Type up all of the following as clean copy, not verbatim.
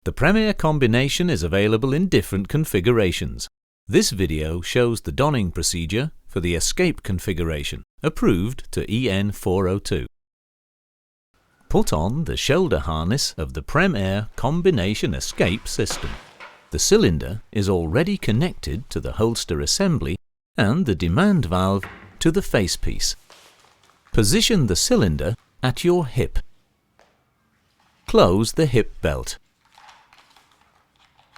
The PremAire Combination is available in different configurations. This video shows the donning procedure for the escape configuration, approved to EN 402. Put on the shoulder harness of the PremAire Combination escape system. The cylinder is already connected to the holster assembly and the demand valve to the facepiece. Position the cylinder at your hip. Close the hip belt.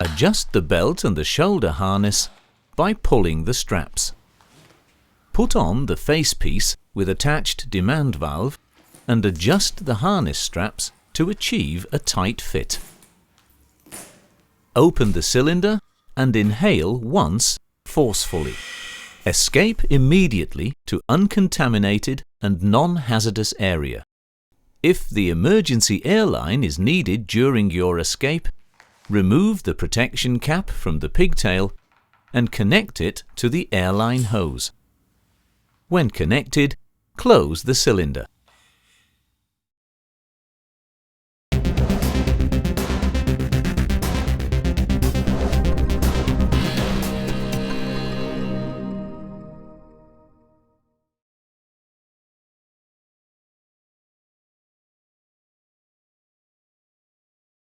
Adjust the belt and the shoulder harness by pulling the straps. Put on the facepiece with attached demand valve and adjust the harness straps to achieve a tight fit. Open the cylinder and inhale once forcefully. Escape immediately to uncontaminated and non-hazardous area. If the emergency airline is needed during your escape, remove the protection cap from the pigtail and connect it to the airline hose. When connected, close the cylinder.